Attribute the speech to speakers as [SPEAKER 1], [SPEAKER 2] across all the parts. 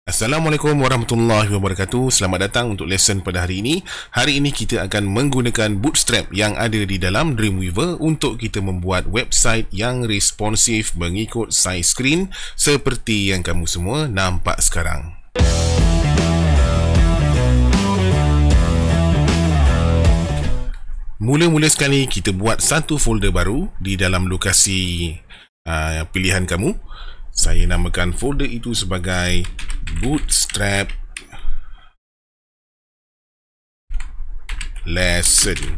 [SPEAKER 1] Assalamualaikum warahmatullahi wabarakatuh. Selamat datang untuk lesson pada hari ini. Hari ini kita akan menggunakan Bootstrap yang ada di dalam Dreamweaver untuk kita membuat website yang responsif mengikut size screen seperti yang kamu semua nampak sekarang. Mula-mula sekali kita buat satu folder baru di dalam lokasi pilihan kamu. Saya namakan folder itu sebagai Bootstrap Lesson.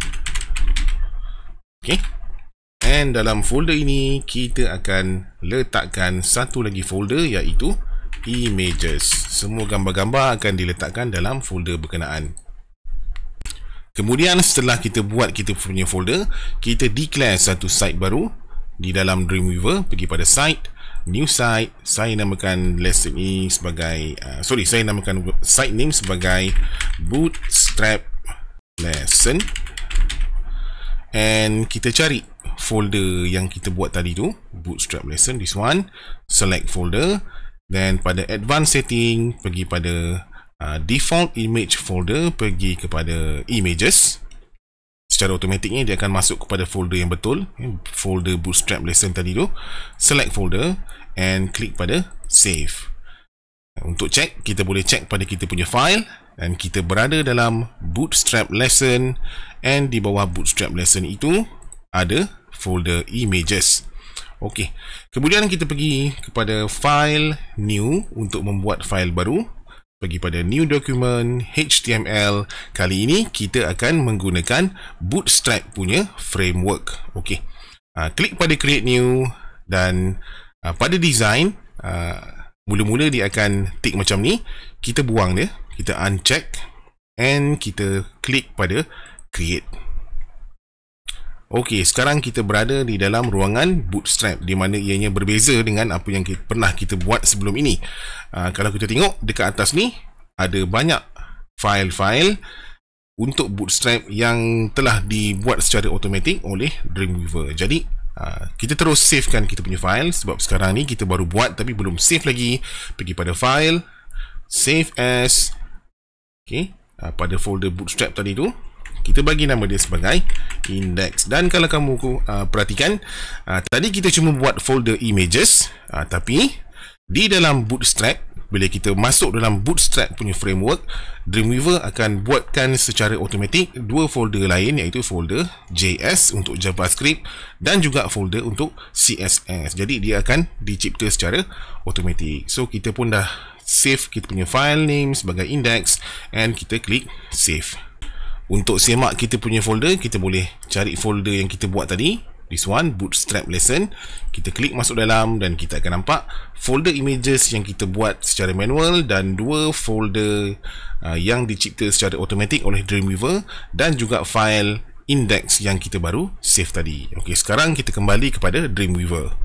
[SPEAKER 1] Okay. And dalam folder ini kita akan letakkan satu lagi folder, iaitu Images. Semua gambar-gambar akan diletakkan dalam folder berkenaan. Kemudian setelah kita buat kita punya folder, kita declare satu site baru di dalam Dreamweaver. Pergi pada site, new site. Saya namakan lesson ini sebagai saya namakan site name sebagai Bootstrap Lesson. And kita cari folder yang kita buat tadi tu, Bootstrap Lesson, this one. Select folder, then pada advanced setting pergi pada default image folder, pergi kepada images. Secara automatiknya dia akan masuk kepada folder yang betul, folder Bootstrap Lesson tadi tu. Select folder and klik pada save. Untuk check, kita boleh check pada kita punya file, dan kita berada dalam Bootstrap Lesson, and di bawah Bootstrap Lesson itu ada folder images. Okey. Kemudian kita pergi kepada file new untuk membuat file baru. Pergi pada new document HTML. Kali ini kita akan menggunakan Bootstrap punya framework. Okey. Klik pada create new, dan pada design mula-mula dia akan tick macam ni. Kita buang dia, kita uncheck, and kita klik pada create. Okey, sekarang kita berada di dalam ruangan Bootstrap, di mana ianya berbeza dengan apa yang pernah kita buat sebelum ini. Kalau kita tengok dekat atas ni, ada banyak file-file untuk Bootstrap yang telah dibuat secara automatik oleh Dreamweaver. Jadi kita terus savekan kita punya file, sebab sekarang ni kita baru buat tapi belum save lagi. Pergi pada file, save as. Okey, pada folder Bootstrap tadi tu kita bagi nama dia sebagai index. Dan kalau kamu perhatikan, tadi kita cuma buat folder images, tapi di dalam Bootstrap, bila kita masuk dalam Bootstrap punya framework, Dreamweaver akan buatkan secara automatik dua folder lain, iaitu folder JS untuk JavaScript dan juga folder untuk CSS. Jadi dia akan dicipta secara automatik. So kita pun dah save kita punya file name sebagai index, and kita klik save. Untuk semak kita punya folder, kita boleh cari folder yang kita buat tadi, this one, Bootstrap Lesson. Kita klik masuk dalam, dan kita akan nampak folder images yang kita buat secara manual, dan dua folder yang dicipta secara automatik oleh Dreamweaver, dan juga file index yang kita baru save tadi. Okey, sekarang kita kembali kepada Dreamweaver.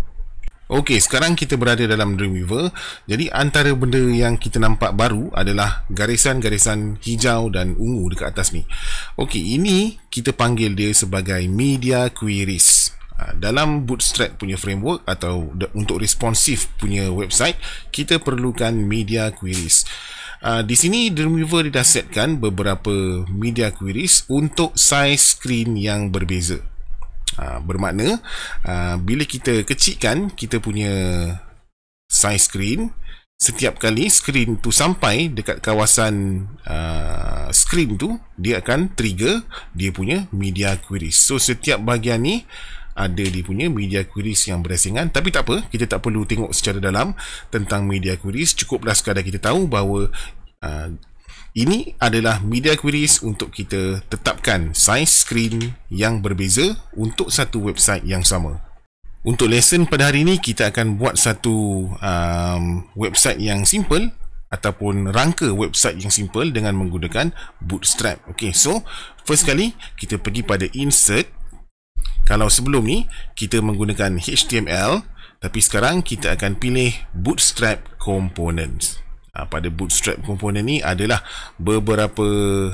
[SPEAKER 1] Okey, sekarang kita berada dalam Dreamweaver. Jadi antara benda yang kita nampak baru adalah garisan-garisan hijau dan ungu dekat atas ni. Okey, ini kita panggil dia sebagai media queries. Dalam Bootstrap punya framework atau untuk responsif punya website, kita perlukan media queries. Di sini Dreamweaver dah setkan beberapa media queries untuk size screen yang berbeza. Bermakna bila kita kecilkan kita punya size screen, setiap kali screen tu sampai dekat kawasan screen tu, dia akan trigger dia punya media queries. So setiap bahagian ni ada dia punya media queries yang berasingan. Tapi tak apa, kita tak perlu tengok secara dalam tentang media queries. Cukuplah sekadar kita tahu bahawa ini adalah media queries untuk kita tetapkan size screen yang berbeza untuk satu website yang sama. Untuk lesson pada hari ini, kita akan buat satu website yang simple ataupun rangka website yang simple dengan menggunakan Bootstrap. Okay, so first kali kita pergi pada insert. Kalau sebelum ni kita menggunakan HTML, tapi sekarang kita akan pilih Bootstrap Components. Pada Bootstrap Component ni adalah beberapa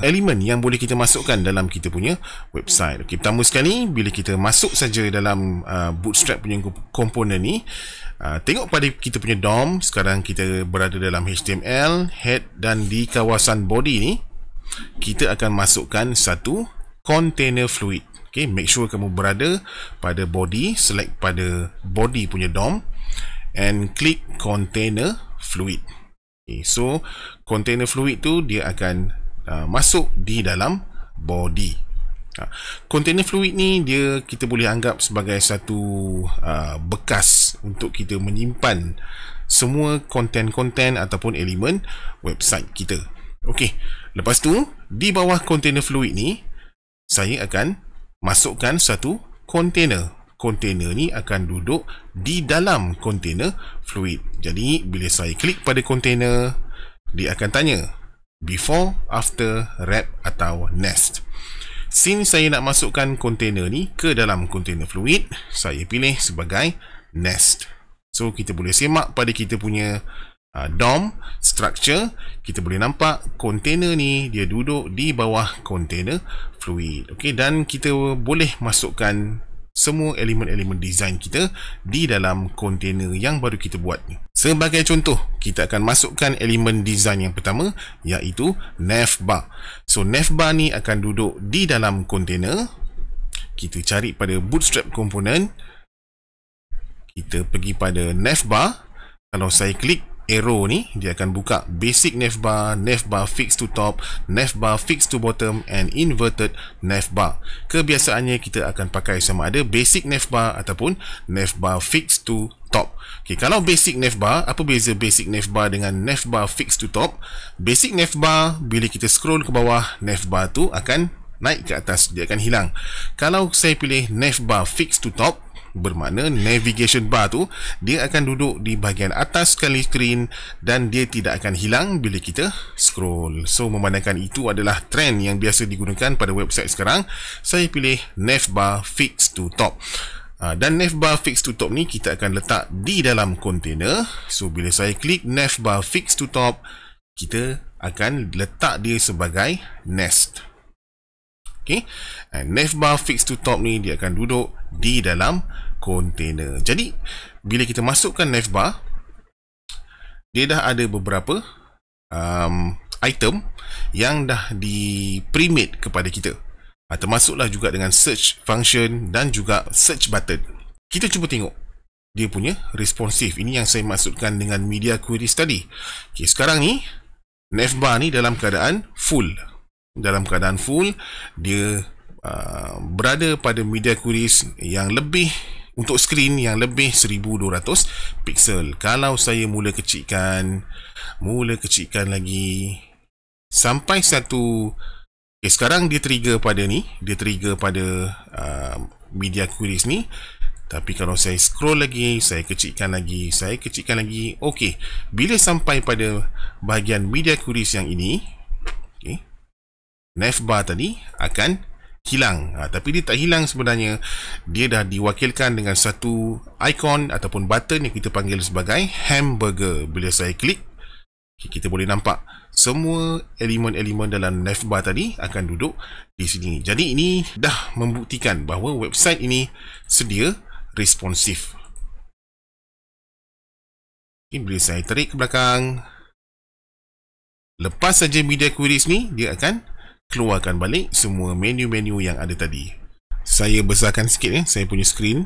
[SPEAKER 1] elemen yang boleh kita masukkan dalam kita punya website. Okey, pertama sekali bila kita masuk saja dalam Bootstrap punya komponen ni, Tengok pada kita punya DOM. Sekarang kita berada dalam HTML head, dan di kawasan body ni kita akan masukkan satu container fluid. Okay, make sure kamu berada pada body, select pada body punya DOM and click container fluid. Okay, so container fluid tu dia akan masuk di dalam body. Container fluid ni kita boleh anggap sebagai satu bekas untuk kita menyimpan semua konten-konten ataupun elemen website kita. Okey, lepas tu di bawah container fluid ni saya akan masukkan satu container. Container ni akan duduk di dalam container fluid. Jadi bila saya klik pada container, dia akan tanya before, after, wrap atau nest. Since saya nak masukkan container ni ke dalam container fluid, saya pilih sebagai nest. So kita boleh semak pada kita punya DOM structure, kita boleh nampak container ni dia duduk di bawah container fluid. Okey, dan kita boleh masukkan semua elemen-elemen design kita di dalam container yang baru kita buat ni. Sebagai contoh, kita akan masukkan elemen design yang pertama, iaitu navbar. So navbar ni akan duduk di dalam container. Kita cari pada Bootstrap component, kita pergi pada navbar. Kalau saya klik arrow ni, dia akan buka basic navbar, navbar fix to top, navbar fix to bottom and inverted navbar. Kebiasaannya kita akan pakai sama ada basic navbar ataupun navbar fix to top. Okay, kalau basic navbar, apa beza basic navbar dengan navbar fix to top? Basic navbar, bila kita scroll ke bawah, navbar tu akan naik ke atas, dia akan hilang. Kalau saya pilih navbar fix to top, bermakna navigation bar tu dia akan duduk di bahagian atas sekali screen dan dia tidak akan hilang bila kita scroll. So memandangkan itu adalah trend yang biasa digunakan pada website sekarang, saya pilih navbar fix to top. Dan navbar fix to top ni kita akan letak di dalam container. So bila saya klik navbar fix to top, kita akan letak dia sebagai nest. Okay, navbar fix to top ni dia akan duduk di dalam container. Jadi bila kita masukkan navbar, dia dah ada beberapa item yang dah di pre-made kepada kita. Termasuklah juga dengan search function dan juga search button. Kita cuba tengok dia punya responsive. Ini yang saya maksudkan dengan media queries tadi. Okay, sekarang ni navbar ni dalam keadaan full. Dalam keadaan full, dia berada pada media queries yang lebih, untuk screen yang lebih 1200 pixel. Kalau saya mula kecilkan lagi sampai satu, okay, sekarang dia trigger pada ni, dia trigger pada media queries ni. Tapi kalau saya scroll lagi, saya kecilkan lagi, okey, bila sampai pada bahagian media queries yang ini, okey, navbar tadi akan hilang. Tapi dia tak hilang sebenarnya. Dia dah diwakilkan dengan satu ikon ataupun button yang kita panggil sebagai hamburger. Bila saya klik, kita boleh nampak semua elemen-elemen dalam navbar tadi akan duduk di sini. Jadi ini dah membuktikan bahawa website ini sedia responsif. Bila saya tarik ke belakang, lepas saja media queries ni, dia akan keluarkan balik semua menu-menu yang ada tadi. Saya besarkan sikit saya punya screen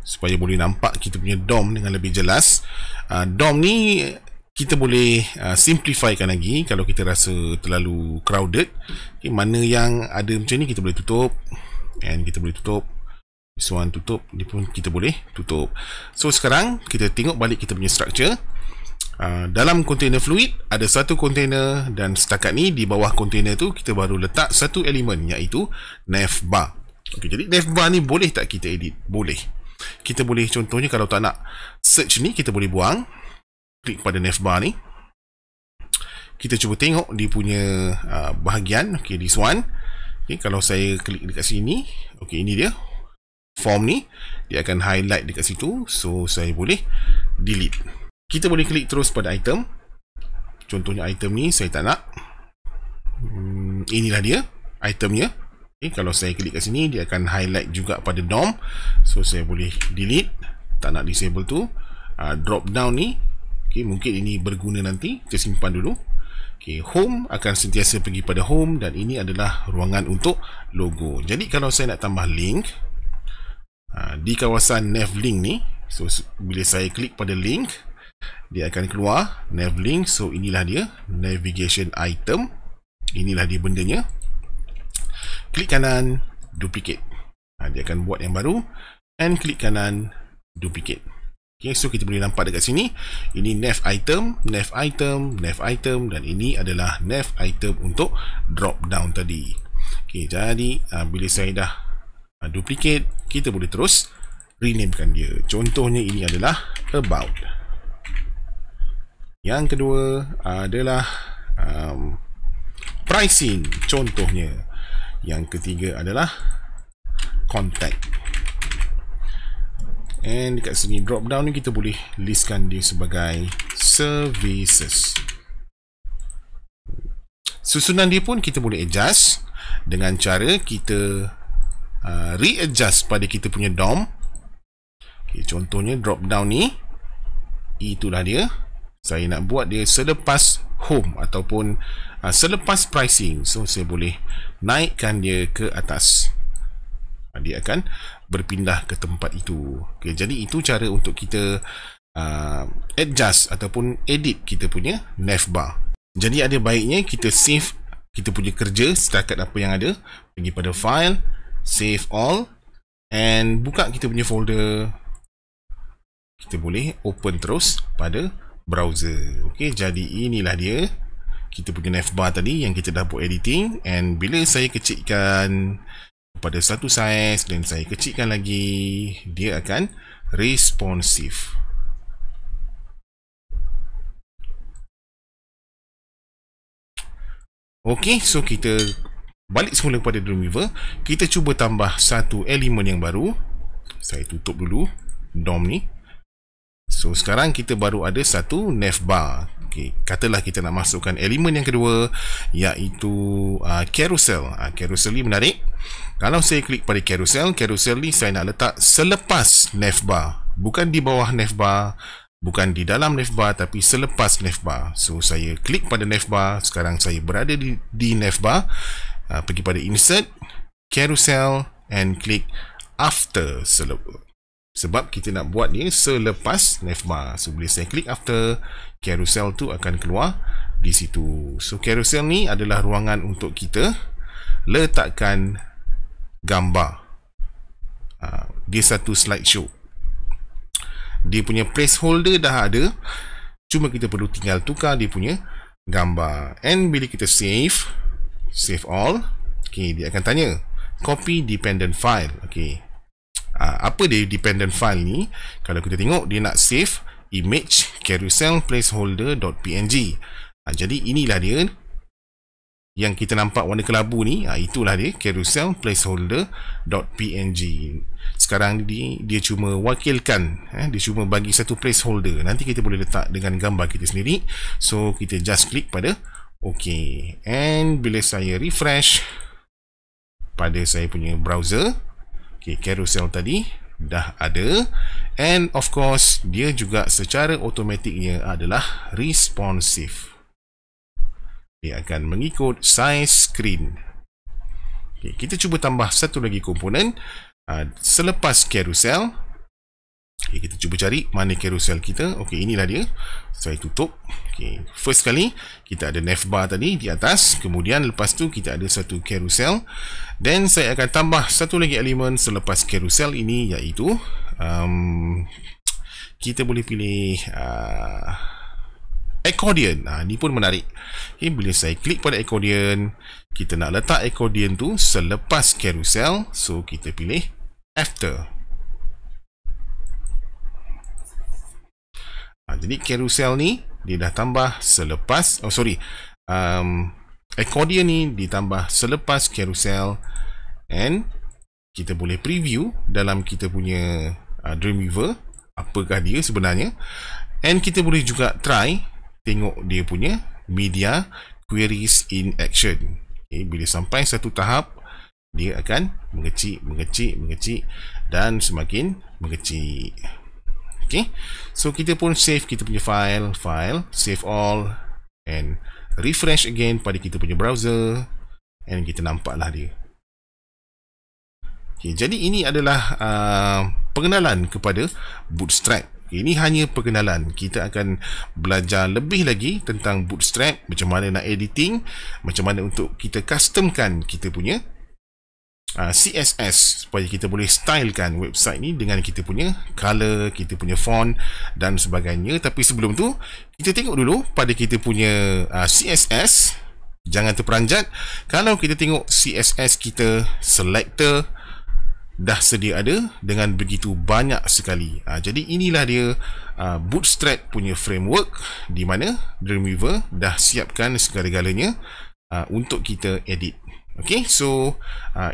[SPEAKER 1] supaya boleh nampak kita punya DOM dengan lebih jelas. DOM ni kita boleh simplifykan lagi kalau kita rasa terlalu crowded. Okay, mana yang ada macam ni kita boleh tutup, and kita boleh tutup. This one tutup, ni pun kita boleh tutup. So sekarang kita tengok balik kita punya structure. Dalam container fluid ada satu container, dan setakat ni di bawah container tu kita baru letak satu elemen, iaitu navbar. Okay, jadi navbar ni boleh tak kita edit? Boleh. Kita boleh, contohnya kalau tak nak search ni, kita boleh buang. Klik pada navbar ni, kita cuba tengok dia punya bahagian. Okay, this one. Okay, kalau saya klik dekat sini, okay, ini dia form ni, dia akan highlight dekat situ. So saya boleh delete. Kita boleh klik terus pada item. Contohnya item ni saya tak nak. Inilah dia itemnya. Okay, kalau saya klik kat sini, dia akan highlight juga pada DOM. So saya boleh delete. Tak nak disable tu. drop down ni, okay, mungkin ini berguna nanti, kita simpan dulu. Okay, home akan sentiasa pergi pada home, dan ini adalah ruangan untuk logo. Jadi kalau saya nak tambah link di kawasan nav link ni, so bila saya klik pada link, dia akan keluar nav link. So inilah dia navigation item, inilah dia bendanya. Klik kanan, duplicate, dia akan buat yang baru, and klik kanan, duplicate. Okay, so kita boleh nampak dekat sini, ini nav item, nav item, nav item, dan ini adalah nav item untuk drop down tadi. Okay, jadi bila saya dah duplicate, kita boleh terus renamekan dia. Contohnya ini adalah about. Yang kedua adalah pricing, contohnya. Yang ketiga adalah contact. And dekat sini drop down ni kita boleh listkan dia sebagai services. Susunan dia pun kita boleh adjust dengan cara kita readjust pada kita punya DOM. Okay, contohnya drop down ni, itulah dia. Saya nak buat dia selepas home ataupun selepas pricing. So saya boleh naikkan dia ke atas. Dia akan berpindah ke tempat itu. Okay, jadi itu cara untuk kita adjust ataupun edit kita punya navbar. Jadi ada baiknya kita save kita punya kerja setakat apa yang ada. Pergi pada file, save all, and buka kita punya folder. Kita boleh open terus pada browser. Okay, jadi inilah dia kita punya navbar tadi yang kita dah buat editing. And bila saya kecilkan pada satu size dan saya kecilkan lagi, dia akan responsive. Ok, so kita balik semula kepada Dreamweaver. Kita cuba tambah satu elemen yang baru. Saya tutup dulu DOM ni. So sekarang kita baru ada satu navbar. Okay, katalah kita nak masukkan elemen yang kedua, iaitu carousel. Carousel ni menarik. Kalau saya klik pada carousel, carousel ni saya nak letak selepas navbar, bukan di bawah navbar, bukan di dalam navbar, tapi selepas navbar. So saya klik pada navbar. Sekarang saya berada di navbar. Pergi pada insert, carousel, and klik after. Sebab kita nak buat dia selepas navbar. So bila saya klik after, carousel tu akan keluar di situ. So carousel ni adalah ruangan untuk kita letakkan gambar. Dia satu slideshow. Dia punya placeholder dah ada, cuma kita perlu tinggal tukar dia punya gambar. And bila kita save all, okay, dia akan tanya copy dependent file. Okay, apa dia dependent file ni? Kalau kita tengok, dia nak save image carousel placeholder.png. Jadi inilah dia yang kita nampak warna kelabu ni. Itulah dia carousel placeholder.png. Sekarang dia cuma wakilkan, dia cuma bagi satu placeholder. Nanti kita boleh letak dengan gambar kita sendiri. So kita just klik pada OK. And bila saya refresh pada saya punya browser, okay, carousel tadi dah ada. And of course, dia juga secara automatiknya adalah responsive. Dia akan mengikut size screen. Okay, kita cuba tambah satu lagi komponen selepas carousel. Okay, kita cuba cari mana carousel kita. Okay, inilah dia. Saya tutup. Okay, first kali kita ada navbar tadi di atas. Kemudian lepas tu kita ada satu carousel. Then saya akan tambah satu lagi elemen selepas carousel ini, iaitu kita boleh pilih accordion. Ni pun menarik. Okay, bila saya klik pada accordion, kita nak letak accordion tu selepas carousel. So kita pilih after. Jadi carousel ni dia dah tambah selepas, accordion ni ditambah selepas carousel. And kita boleh preview dalam kita punya Dreamweaver apakah dia sebenarnya. And kita boleh juga try tengok dia punya media queries in action. Okay, bila sampai satu tahap, dia akan mengecil dan semakin mengecil. Okay, so kita pun save kita punya file, save all, and refresh again pada kita punya browser, and kita nampaklah dia. Okay, jadi ini adalah pengenalan kepada Bootstrap. Ini hanya perkenalan. Kita akan belajar lebih lagi tentang Bootstrap, macam mana nak editing, macam mana untuk kita customkan kita punya CSS supaya kita boleh stylekan website ni dengan kita punya color, kita punya font dan sebagainya. Tapi sebelum tu, kita tengok dulu pada kita punya CSS. Jangan terperanjat. Kalau kita tengok CSS kita, selector dah sedia ada dengan begitu banyak sekali. Jadi inilah dia Bootstrap punya framework, di mana Dreamweaver dah siapkan segala-galanya untuk kita edit. Okay, so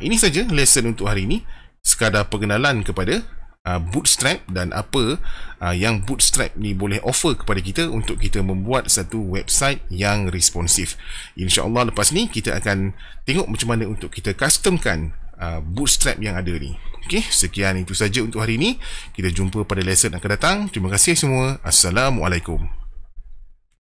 [SPEAKER 1] ini saja lesson untuk hari ini. Sekadar pengenalan kepada Bootstrap dan apa yang Bootstrap ni boleh offer kepada kita untuk kita membuat satu website yang responsif. InsyaAllah lepas ni kita akan tengok macam mana untuk kita customkan Bootstrap yang ada ni. Okay, sekian itu saja untuk hari ini. Kita jumpa pada lesson akan datang. Terima kasih semua. Assalamualaikum.